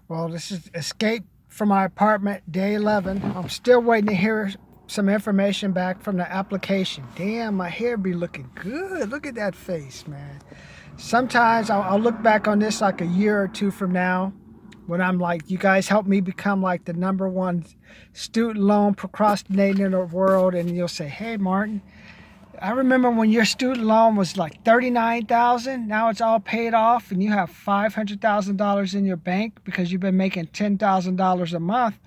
Well, this is escape from my apartment, day 11. I'm still waiting to hear some information back from the application. Damn, my hair be looking good. Look at that face, man. Sometimes I'll look back on this like a year or two from now when I'm like, you guys helped me become like the #1 student loan procrastinator in the world. And you'll say, hey, Martin, I remember when your student loan was like 39,000. Now it's all paid off, and you have $500,000 in your bank because you've been making $10,000 a month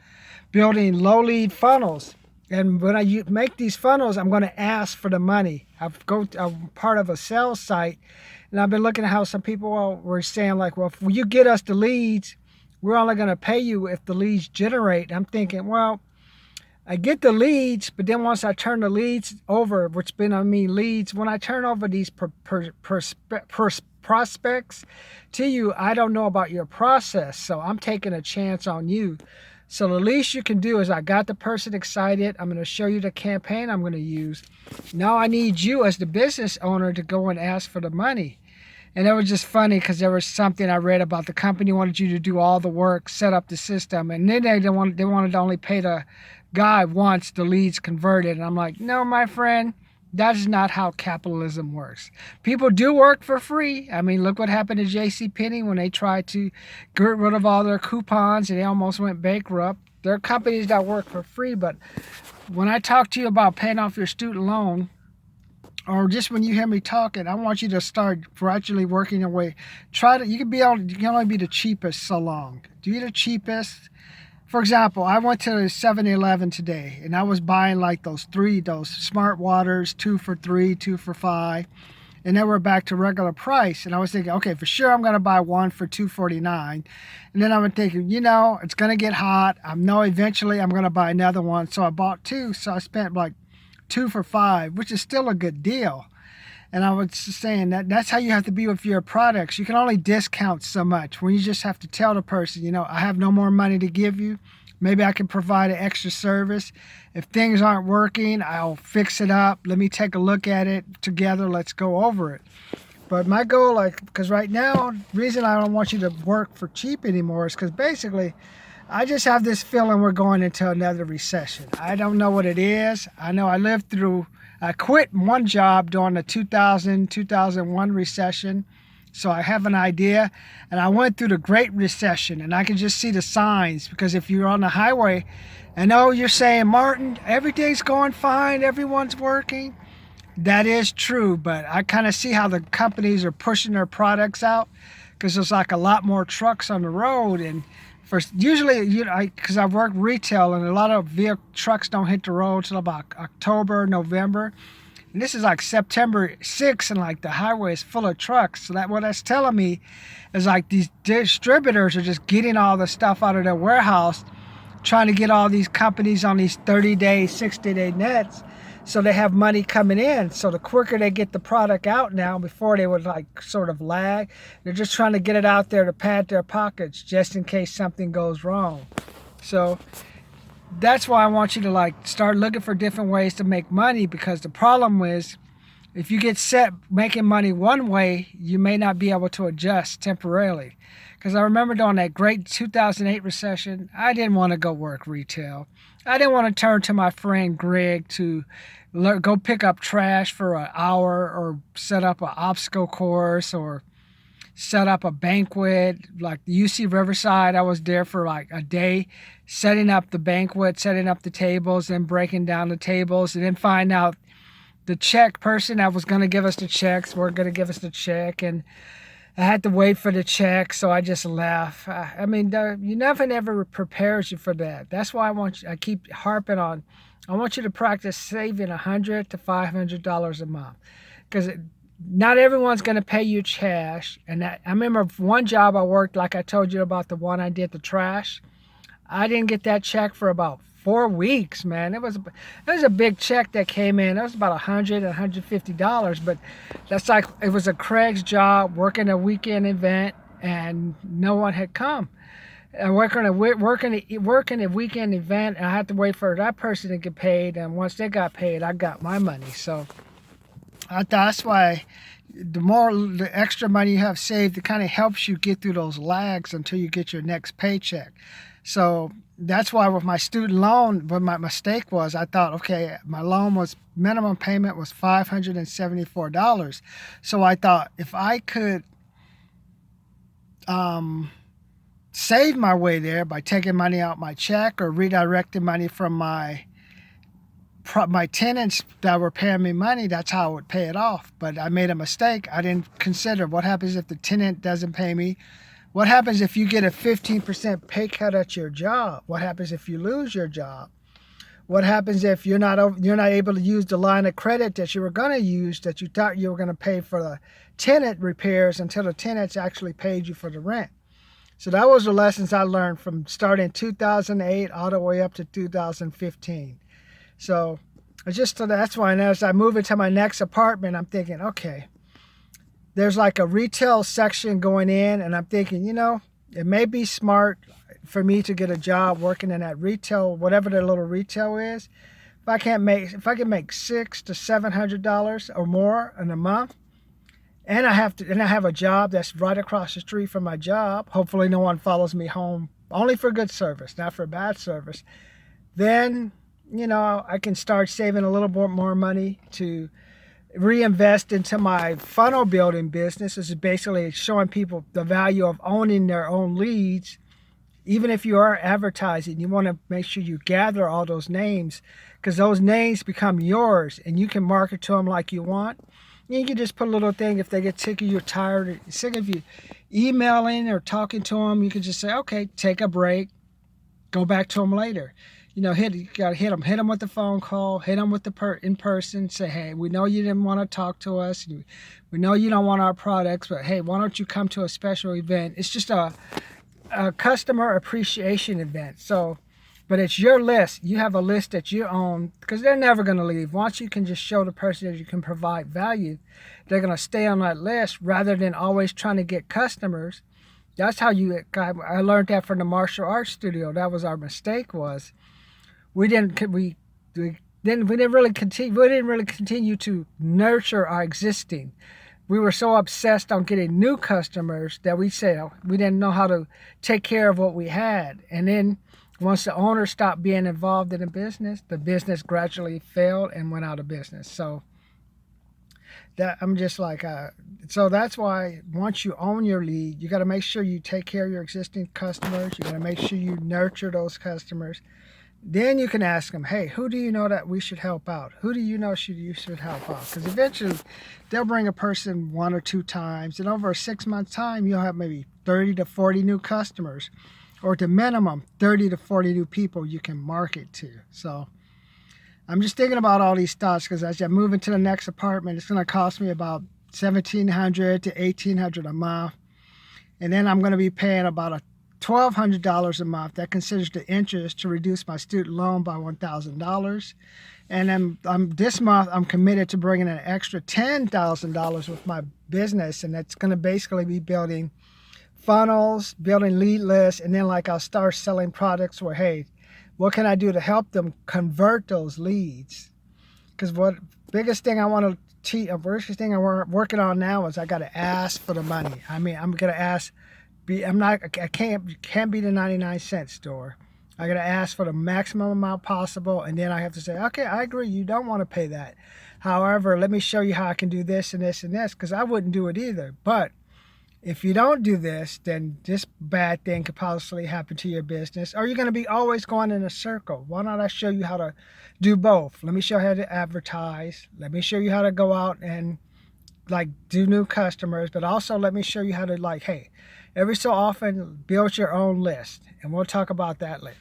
building low lead funnels. And when I make these funnels, I'm going to ask for the money. I'm part of a sales site, and I've been looking at how some people were saying like, well, if you get us the leads, we're only going to pay you if the leads generate. I'm thinking, well, I get the leads, but then once I turn the leads over, which leads, when I turn over these prospects to you, I don't know about your process. So I'm taking a chance on you. So the least you can do is I got the person excited. I'm going to show you the campaign I'm going to use. Now I need you as the business owner to go and ask for the money. And it was just funny because there was something I read about the company wanted you to do all the work, set up the system, and then they wanted to only pay the guy once the leads converted. And I'm like, no, my friend, that is not how capitalism works. People do work for free. I mean, look what happened to JCPenney when they tried to get rid of all their coupons and they almost went bankrupt. There are companies that work for free, but when I talk to you about paying off your student loan, or just when you hear me talking, I want you to start gradually working your way. You can only be the cheapest so long. Do you the cheapest? For example, I went to 7-Eleven today, and I was buying like those smart waters, 2 for $3, 2 for $5, and they were back to regular price. And I was thinking, okay, for sure I'm gonna buy one for $2.49. And then I was thinking, it's gonna get hot. I know eventually I'm gonna buy another one. So I bought two. So I spent like 2 for $5, which is still a good deal. And I was just saying that's how you have to be with your products. You can only discount so much when you just have to tell the person, I have no more money to give you. Maybe I can provide an extra service. If things aren't working, I'll fix it up. Let me take a look at it together. Let's go over it. But my goal, because right now, the reason I don't want you to work for cheap anymore is because basically, I just have this feeling we're going into another recession. I don't know what it is. I know I quit one job during the 2000-2001 recession, so I have an idea. And I went through the Great Recession, and I can just see the signs, because if you're on the highway, I know you're saying, Martin, everything's going fine, everyone's working. That is true, but I kind of see how the companies are pushing their products out, because there's like a lot more trucks on the road. And usually, because I work retail, and a lot of trucks don't hit the road till about October, November. And this is like September 6th, and like the highway is full of trucks. So what that's telling me is like these distributors are just getting all the stuff out of their warehouse, trying to get all these companies on these 30-day, 60-day nets, so they have money coming in. So the quicker they get the product out now, before they would like sort of lag, they're just trying to get it out there to pad their pockets just in case something goes wrong. So that's why I want you to start looking for different ways to make money, because the problem is if you get set making money one way, you may not be able to adjust temporarily. Because I remember during that great 2008 recession, I didn't want to go work retail. I didn't want to turn to my friend Greg to go pick up trash for an hour, or set up an obstacle course, or set up a banquet. Like the UC Riverside, I was there for like a day, setting up the banquet, setting up the tables, and breaking down the tables, and then find out the check person that was going to give us the checks were going to give us the check, and I had to wait for the check, so I just left. I mean, you never prepares you for that. That's why I keep harping on, I want you to practice saving $100 to $500 a month, because not everyone's going to pay you cash. And I remember one job I worked, like I told you about the one I did the trash. I didn't get that check for about 4 weeks, man. It was a big check that came in. It was about $100, $150, but that's like, it was a Craig's job, working a weekend event, and no one had come. And working a weekend event, and I had to wait for that person to get paid. And once they got paid, I got my money. So that's why, the extra money you have saved, it kind of helps you get through those lags until you get your next paycheck. So that's why with my student loan, what my mistake was, I thought, okay, my loan was minimum payment was $574. So I thought if I could save my way there by taking money out my check or redirecting money from my tenants that were paying me money, that's how I would pay it off. But I made a mistake. I didn't consider what happens if the tenant doesn't pay me. What happens if you get a 15% pay cut at your job? What happens if you lose your job? What happens if you're not able to use the line of credit that you were going to use, that you thought you were going to pay for the tenant repairs until the tenants actually paid you for the rent? So that was the lessons I learned from starting 2008 all the way up to 2015. So that's why, and as I move into my next apartment, I'm thinking, okay, there's like a retail section going in, and I'm thinking, it may be smart for me to get a job working in that retail, whatever the little retail is. If I can make $600 to $700 or more in a month, and I have a job that's right across the street from my job. Hopefully, no one follows me home only for good service, not for bad service. Then I can start saving a little bit more money to reinvest into my funnel building business. This is basically showing people the value of owning their own leads. Even if you are advertising, you want to make sure you gather all those names, because those names become yours and you can market to them like you want. You can just put a little thing if they get sick of you, tired, sick of you emailing or talking to them. You can just say, okay, take a break, go back to them later. You gotta hit them with the phone call, hit them with the in person. Say, hey, we know you didn't want to talk to us. We know you don't want our products, but hey, why don't you come to a special event? It's just a customer appreciation event. So, but it's your list. You have a list that you own, because they're never going to leave. Once you can just show the person that you can provide value, they're going to stay on that list rather than always trying to get customers. That's how I learned that from the martial arts studio. That was our mistake. Was we didn't really continue to nurture our existing. We were so obsessed on getting new customers that we said we didn't know how to take care of what we had. And then once the owner stopped being involved in the business gradually failed and went out of business. So I'm just like, so that's why once you own your lead, you got to make sure you take care of your existing customers. You got to make sure you nurture those customers. Then you can ask them, hey, who do you know that we should help out? Who do you know you should help out? Because eventually they'll bring a person 1 or 2 times, and over a 6-month time, you'll have maybe 30 to 40 new customers, or at the minimum 30 to 40 new people you can market to. So I'm just thinking about all these thoughts, because as I move into the next apartment, it's going to cost me about $1,700 to $1,800 a month. And then I'm going to be paying about $1,200 a month. That considers the interest to reduce my student loan by $1,000. And then this month, I'm committed to bringing an extra $10,000 with my business. And that's going to basically be building funnels, building lead lists. And then I'll start selling products where, hey, what can I do to help them convert those leads? Because biggest thing I'm working on now is I got to ask for the money. I mean, I'm going to ask. I can't be the 99-cent store. I got to ask for the maximum amount possible, and then I have to say, okay, I agree, you don't want to pay that. However, let me show you how I can do this and this and this, because I wouldn't do it either. But if you don't do this, then this bad thing could possibly happen to your business, or you're going to be always going in a circle. Why not I show you how to do both? Let me show you how to advertise. Let me show you how to go out and do new customers, but also let me show you how to hey, every so often build your own list, and we'll talk about that later.